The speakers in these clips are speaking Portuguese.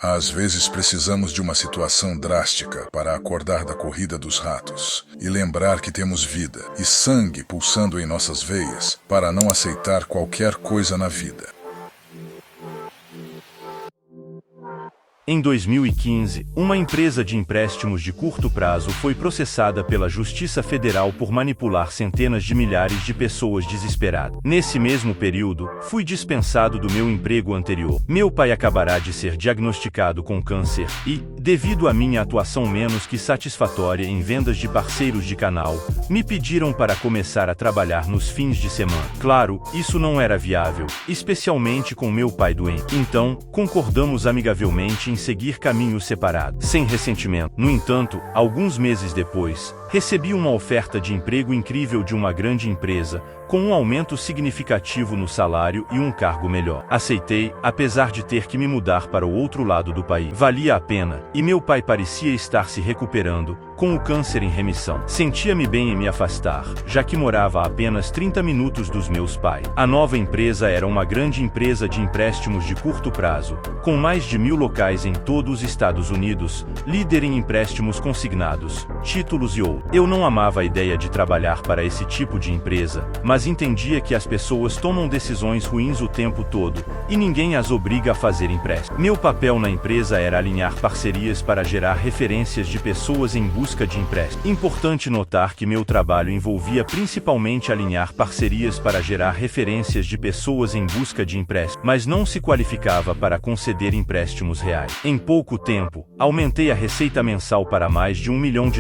Às vezes precisamos de uma situação drástica para acordar da corrida dos ratos e lembrar que temos vida e sangue pulsando em nossas veias para não aceitar qualquer coisa na vida. Em 2015, uma empresa de empréstimos de curto prazo foi processada pela Justiça Federal por manipular centenas de milhares de pessoas desesperadas. Nesse mesmo período, fui dispensado do meu emprego anterior. Meu pai acabará de ser diagnosticado com câncer e, devido à minha atuação menos que satisfatória em vendas de parceiros de canal, me pediram para começar a trabalhar nos fins de semana. Claro, isso não era viável, especialmente com meu pai doente. Então, concordamos amigavelmente em seguir caminhos separados, sem ressentimento. No entanto, alguns meses depois, recebi uma oferta de emprego incrível de uma grande empresa, com um aumento significativo no salário e um cargo melhor. Aceitei, apesar de ter que me mudar para o outro lado do país. Valia a pena, e meu pai parecia estar se recuperando, com o câncer em remissão. Sentia-me bem em me afastar, já que morava a apenas 30 minutos dos meus pais. A nova empresa era uma grande empresa de empréstimos de curto prazo, com mais de 1000 locais em todos os Estados Unidos, líder em empréstimos consignados, títulos e outros. Eu não amava a ideia de trabalhar para esse tipo de empresa, mas entendia que as pessoas tomam decisões ruins o tempo todo, e ninguém as obriga a fazer empréstimo. Meu papel na empresa era alinhar parcerias para gerar referências de pessoas em busca de empréstimo. Importante notar que meu trabalho envolvia principalmente alinhar parcerias para gerar referências de pessoas em busca de empréstimo, mas não se qualificava para conceder empréstimos reais. Em pouco tempo, aumentei a receita mensal para mais de $1 milhão,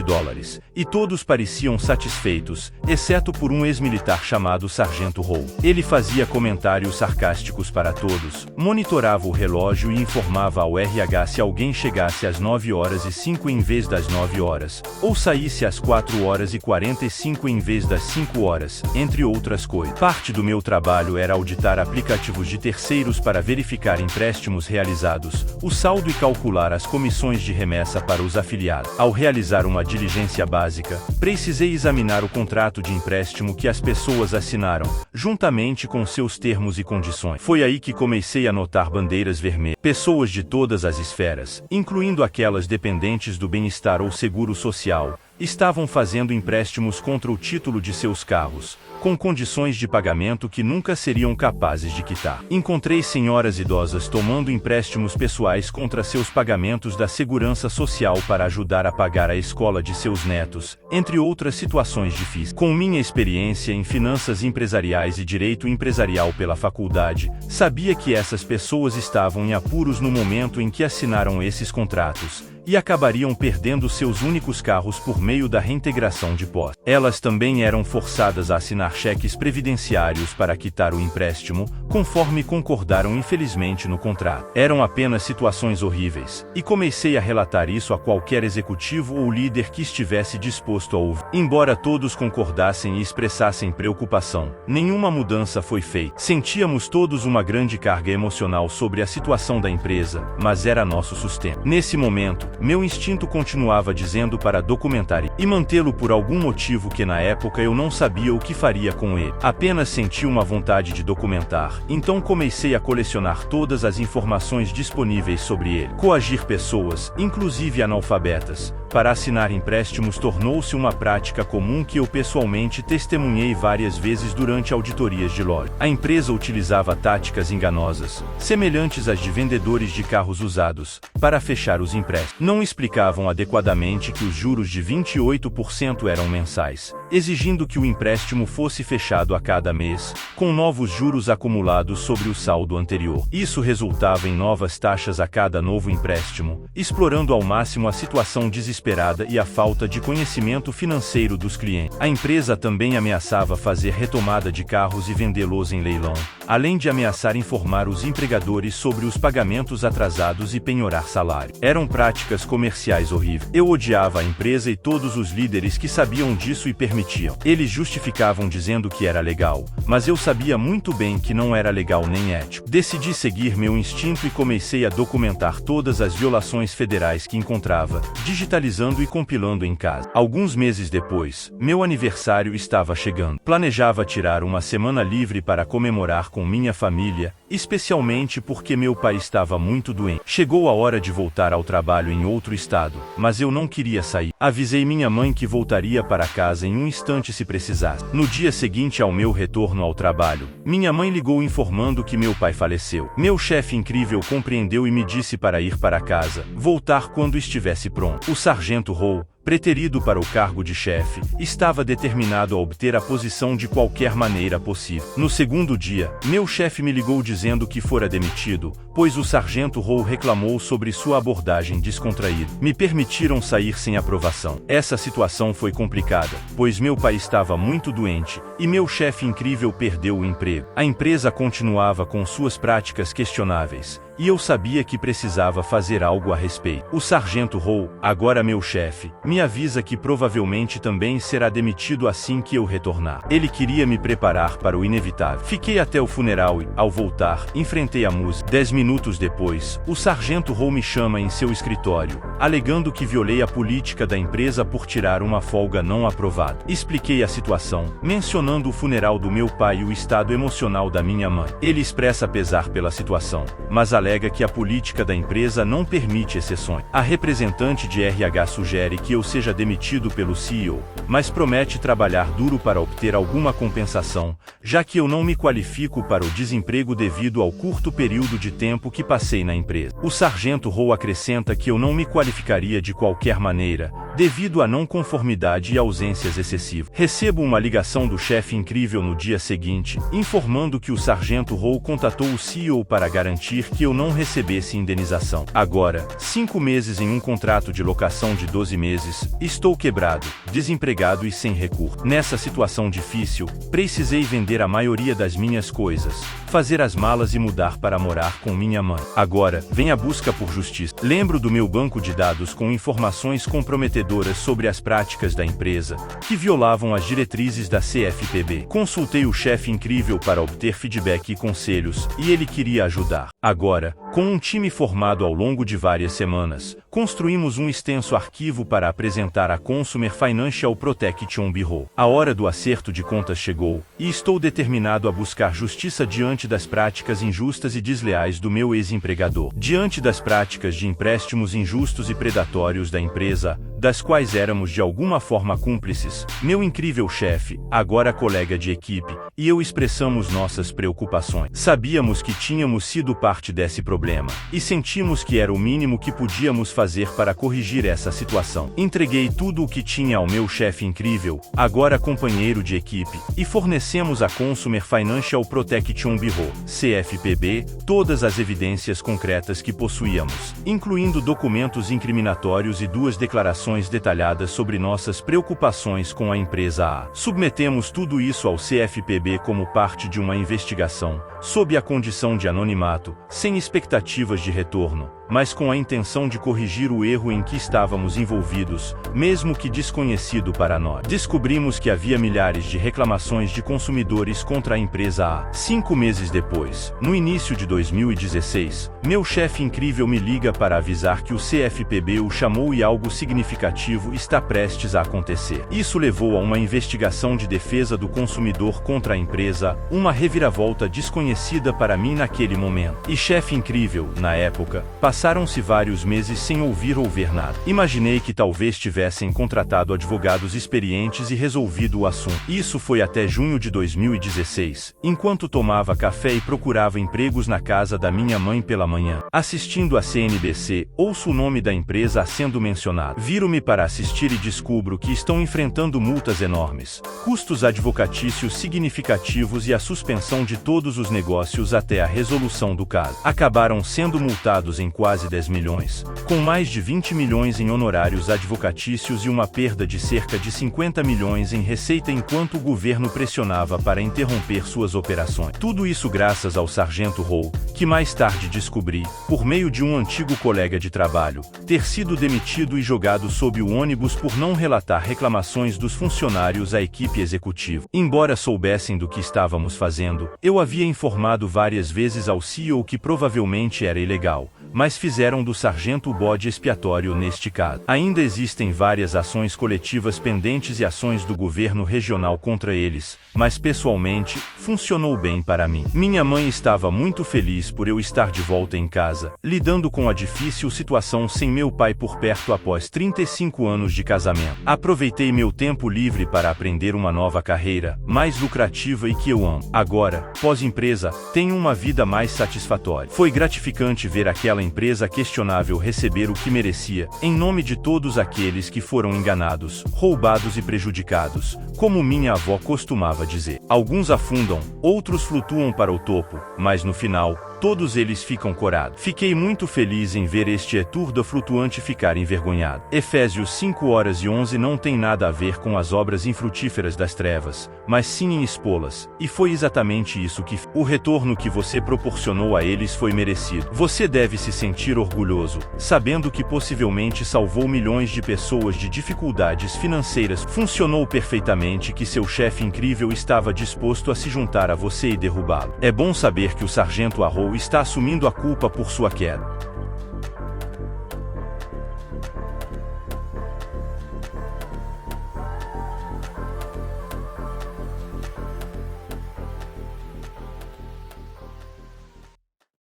e todos pareciam satisfeitos, exceto por um ex-militar chamado Sargento Hall. Ele fazia comentários sarcásticos para todos, monitorava o relógio e informava ao RH se alguém chegasse às 9h05 em vez das 9 horas, ou saísse às 4h45 em vez das 5 horas, entre outras coisas. Parte do meu trabalho era auditar aplicativos de terceiros para verificar empréstimos realizados, o saldo e calcular as comissões de remessa para os afiliados. Ao realizar uma diligência básica, precisei examinar o contrato de empréstimo que as pessoas assinaram, juntamente com seus termos e condições. Foi aí que comecei a notar bandeiras vermelhas. Pessoas de todas as esferas, incluindo aquelas dependentes do bem-estar ou seguro social, estavam fazendo empréstimos contra o título de seus carros, com condições de pagamento que nunca seriam capazes de quitar. Encontrei senhoras idosas tomando empréstimos pessoais contra seus pagamentos da segurança social para ajudar a pagar a escola de seus netos, entre outras situações difíceis. Com minha experiência em finanças empresariais e direito empresarial pela faculdade, sabia que essas pessoas estavam em apuros no momento em que assinaram esses contratos, e acabariam perdendo seus únicos carros por meio da reintegração de posse. Elas também eram forçadas a assinar cheques previdenciários para quitar o empréstimo, conforme concordaram infelizmente no contrato. Eram apenas situações horríveis, e comecei a relatar isso a qualquer executivo ou líder que estivesse disposto a ouvir. Embora todos concordassem e expressassem preocupação, nenhuma mudança foi feita. Sentíamos todos uma grande carga emocional sobre a situação da empresa, mas era nosso sustento. Nesse momento, meu instinto continuava dizendo para documentar e mantê-lo por algum motivo que na época eu não sabia o que faria com ele. Apenas senti uma vontade de documentar, então comecei a colecionar todas as informações disponíveis sobre ele. Coagir pessoas, inclusive analfabetas, para assinar empréstimos tornou-se uma prática comum que eu pessoalmente testemunhei várias vezes durante auditorias de loja. A empresa utilizava táticas enganosas, semelhantes às de vendedores de carros usados, para fechar os empréstimos. Não explicavam adequadamente que os juros de 28% eram mensais, exigindo que o empréstimo fosse fechado a cada mês, com novos juros acumulados sobre o saldo anterior. Isso resultava em novas taxas a cada novo empréstimo, explorando ao máximo a situação desesperada e a falta de conhecimento financeiro dos clientes. A empresa também ameaçava fazer retomada de carros e vendê-los em leilão, além de ameaçar informar os empregadores sobre os pagamentos atrasados e penhorar salário. Eram práticas comerciais horríveis. Eu odiava a empresa e todos os líderes que sabiam disso e permitiam demitiam. Eles justificavam dizendo que era legal, mas eu sabia muito bem que não era legal nem ético. Decidi seguir meu instinto e comecei a documentar todas as violações federais que encontrava, digitalizando e compilando em casa. Alguns meses depois, meu aniversário estava chegando. Planejava tirar uma semana livre para comemorar com minha família, especialmente porque meu pai estava muito doente. Chegou a hora de voltar ao trabalho em outro estado, mas eu não queria sair. Avisei minha mãe que voltaria para casa em um instante se precisasse. No dia seguinte ao meu retorno ao trabalho, minha mãe ligou informando que meu pai faleceu. Meu chefe incrível compreendeu e me disse para ir para casa, voltar quando estivesse pronto. O sargento Rowe, preterido para o cargo de chefe, estava determinado a obter a posição de qualquer maneira possível. No segundo dia, meu chefe me ligou dizendo que fora demitido, pois o sargento Rowe reclamou sobre sua abordagem descontraída. Me permitiram sair sem aprovação. Essa situação foi complicada, pois meu pai estava muito doente, e meu chefe incrível perdeu o emprego. A empresa continuava com suas práticas questionáveis, e eu sabia que precisava fazer algo a respeito. O sargento Rowe, agora meu chefe, me avisa que provavelmente também será demitido assim que eu retornar. Ele queria me preparar para o inevitável. Fiquei até o funeral e, ao voltar, enfrentei a música. 10 minutos depois, o sargento Rowe me chama em seu escritório, alegando que violei a política da empresa por tirar uma folga não aprovada. Expliquei a situação, mencionando o funeral do meu pai e o estado emocional da minha mãe. Ele expressa pesar pela situação, mas alega que a política da empresa não permite exceções. A representante de RH sugere que eu seja demitido pelo CEO, mas promete trabalhar duro para obter alguma compensação, já que eu não me qualifico para o desemprego devido ao curto período de tempo que passei na empresa. O sargento Rowe acrescenta que eu não me qualificaria de qualquer maneira, devido à não conformidade e ausências excessivas. Recebo uma ligação do chefe incrível no dia seguinte, informando que o sargento Rowe contatou o CEO para garantir que eu não recebesse indenização. Agora, 5 meses em um contrato de locação de 12 meses, estou quebrado, desempregado e sem recurso. Nessa situação difícil, precisei vender a maioria das minhas coisas, fazer as malas e mudar para morar com minha mãe. Agora, vem a busca por justiça. Lembro do meu banco de dados com informações comprometedoras sobre as práticas da empresa, que violavam as diretrizes da CFPB. Consultei o chefe incrível para obter feedback e conselhos, e ele queria ajudar. Agora, com um time formado ao longo de várias semanas, construímos um extenso arquivo para apresentar à Consumer Financial Protection Bureau. A hora do acerto de contas chegou, e estou determinado a buscar justiça diante das práticas injustas e desleais do meu ex-empregador. Diante das práticas de empréstimos injustos e predatórios da empresa, das quais éramos de alguma forma cúmplices, meu incrível chefe, agora colega de equipe, e eu expressamos nossas preocupações. Sabíamos que tínhamos sido parte desse problema, e sentimos que era o mínimo que podíamos fazer para corrigir essa situação. Entreguei tudo o que tinha ao meu chefe incrível, agora companheiro de equipe, e fornecemos à Consumer Financial Protection Bureau, CFPB, todas as evidências concretas que possuíamos, incluindo documentos incriminatórios e 2 declarações detalhadas sobre nossas preocupações com a empresa A. Submetemos tudo isso ao CFPB como parte de uma investigação, sob a condição de anonimato, sem expectativas de retorno, mas com a intenção de corrigir o erro em que estávamos envolvidos, mesmo que desconhecido para nós. Descobrimos que havia milhares de reclamações de consumidores contra a empresa A. 5 meses depois, no início de 2016, meu chefe incrível me liga para avisar que o CFPB o chamou e algo significativo está prestes a acontecer. Isso levou a uma investigação de defesa do consumidor contra a empresa, uma reviravolta desconhecida para mim naquele momento. E chefe incrível, na época, passaram-se vários meses sem ouvir ou ver nada. Imaginei que talvez tivessem contratado advogados experientes e resolvido o assunto. Isso foi até junho de 2016, enquanto tomava café e procurava empregos na casa da minha mãe pela manhã. Assistindo a CNBC, ouço o nome da empresa sendo mencionado. Viro-me para assistir e descubro que estão enfrentando multas enormes, custos advocatícios significativos e a suspensão de todos os negócios negócios até a resolução do caso. Acabaram sendo multados em quase 10 milhões, com mais de 20 milhões em honorários advocatícios e uma perda de cerca de 50 milhões em receita enquanto o governo pressionava para interromper suas operações. Tudo isso graças ao sargento Hall, que mais tarde descobri, por meio de um antigo colega de trabalho, ter sido demitido e jogado sob o ônibus por não relatar reclamações dos funcionários à equipe executiva. Embora soubessem do que estávamos fazendo, eu havia informado várias vezes ao CEO que provavelmente era ilegal, mas fizeram do sargento o bode expiatório neste caso. Ainda existem várias ações coletivas pendentes e ações do governo regional contra eles, mas pessoalmente, funcionou bem para mim. Minha mãe estava muito feliz por eu estar de volta em casa, lidando com a difícil situação sem meu pai por perto após 35 anos de casamento. Aproveitei meu tempo livre para aprender uma nova carreira, mais lucrativa e que eu amo. Agora, pós-empresa, tenho uma vida mais satisfatória. Foi gratificante ver aquela empresa questionável receber o que merecia, em nome de todos aqueles que foram enganados, roubados e prejudicados, como minha avó costumava dizer. Alguns afundam, outros flutuam para o topo, mas no final, todos eles ficam corados. Fiquei muito feliz em ver este Eturda flutuante ficar envergonhado. Efésios 5:11 não tem nada a ver com as obras infrutíferas das trevas, mas sim em expô-las, e foi exatamente isso que o retorno que você proporcionou a eles foi merecido. Você deve se sentir orgulhoso, sabendo que possivelmente salvou milhões de pessoas de dificuldades financeiras. Funcionou perfeitamente que seu chefe incrível estava disposto a se juntar a você e derrubá-lo. É bom saber que o sargento Arrow está assumindo a culpa por sua queda.